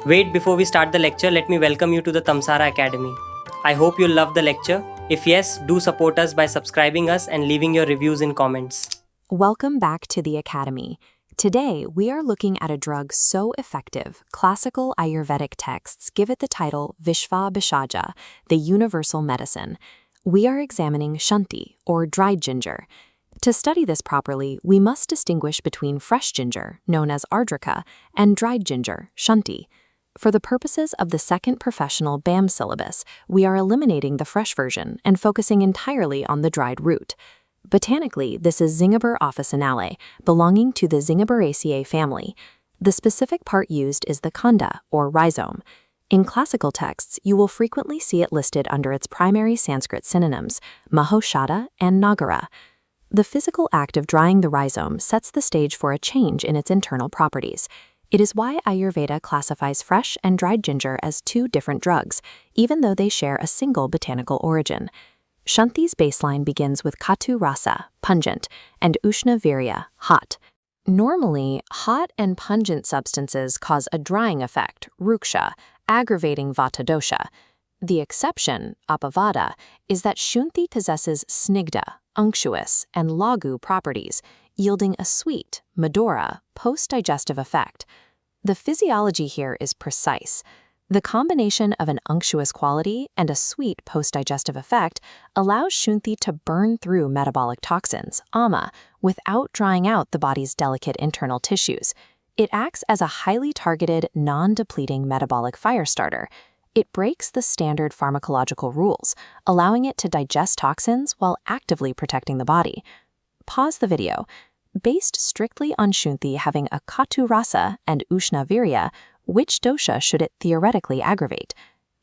Wait, before we start the lecture, let me welcome you to the Tamsara Academy. I hope you love the lecture. If yes, do support us by subscribing us and leaving your reviews in comments. Welcome back to the Academy. Today, we are looking at a drug so effective, classical Ayurvedic texts give it the title Vishvabheshaja, the universal medicine. We are examining Shunthi, or dried ginger. To study this properly, we must distinguish between fresh ginger, known as Ardraka, and dried ginger, Shunthi. For the purposes of the second professional BAMS syllabus, we are eliminating the fresh version and focusing entirely on the dried root. Botanically, this is Zingiber officinale, belonging to the Zingiberaceae family. The specific part used is the kanda, or rhizome. In classical texts, you will frequently see it listed under its primary Sanskrit synonyms, mahoshada and nagara. The physical act of drying the rhizome sets the stage for a change in its internal properties. It is why Ayurveda classifies fresh and dried ginger as two different drugs, even though they share a single botanical origin. Shunthi's baseline begins with Katu Rasa, pungent, and Ushna Veerya, hot. Normally, hot and pungent substances cause a drying effect, ruksha, aggravating vata dosha. The exception, Apavada, is that Shunthi possesses snigdha, unctuous, and lagu properties, yielding a sweet, madura, post-digestive effect. The physiology here is precise. The combination of an unctuous quality and a sweet post-digestive effect allows Shunthi to burn through metabolic toxins, ama, without drying out the body's delicate internal tissues. It acts as a highly targeted, non-depleting metabolic fire starter. It breaks the standard pharmacological rules, allowing it to digest toxins while actively protecting the body. Pause the video. Based strictly on Shunthi having a Katu Rasa and Ushna Veerya, which dosha should it theoretically aggravate?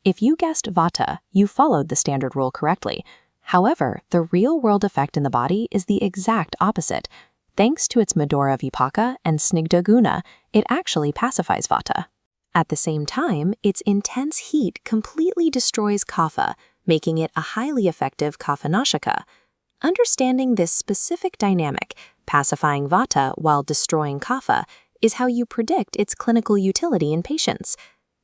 If you guessed vata, you followed the standard rule correctly. However, the real-world effect in the body is the exact opposite. Thanks to its Madura Vipaka and Snigdha Guna, it actually pacifies vata. At the same time, its intense heat completely destroys kapha, making it a highly effective kaphanashaka. Understanding this specific dynamic, pacifying vata while destroying kapha, is how you predict its clinical utility in patients.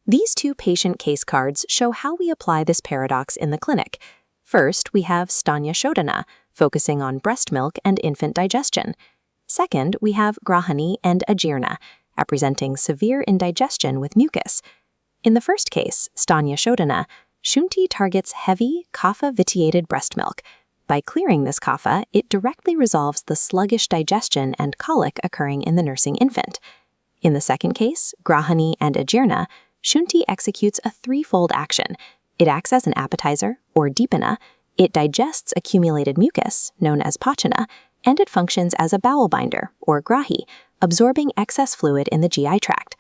These two patient case cards show how we apply this paradox in the clinic. First, we have Stanyashodhana, focusing on breast milk and infant digestion. Second, we have Grahani and Ajeerna, representing severe indigestion with mucus. In the first case, Stanyashodhana, Shunthi targets heavy, kapha-vitiated breast milk. By clearing this kapha, it directly resolves the sluggish digestion and colic occurring in the nursing infant. In the second case, Grahani and Ajeerna, Shunthi executes a threefold action. It acts as an appetizer, or deepana, it digests accumulated mucus, known as pachana, and it functions as a bowel binder, or grahi, absorbing excess fluid in the GI tract.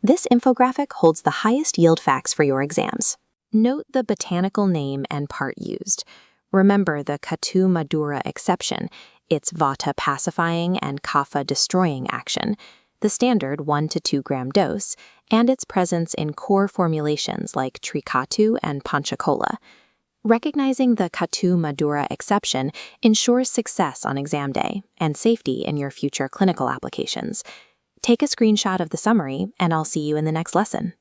This infographic holds the highest yield facts for your exams. Note the botanical name and part used. Remember the Katu Madura exception, its vata pacifying and kapha destroying action, the standard 1 to 2 gram dose, and its presence in core formulations like Trikatu and Panchakola. Recognizing the Katu Madura exception ensures success on exam day and safety in your future clinical applications. Take a screenshot of the summary, and I'll see you in the next lesson.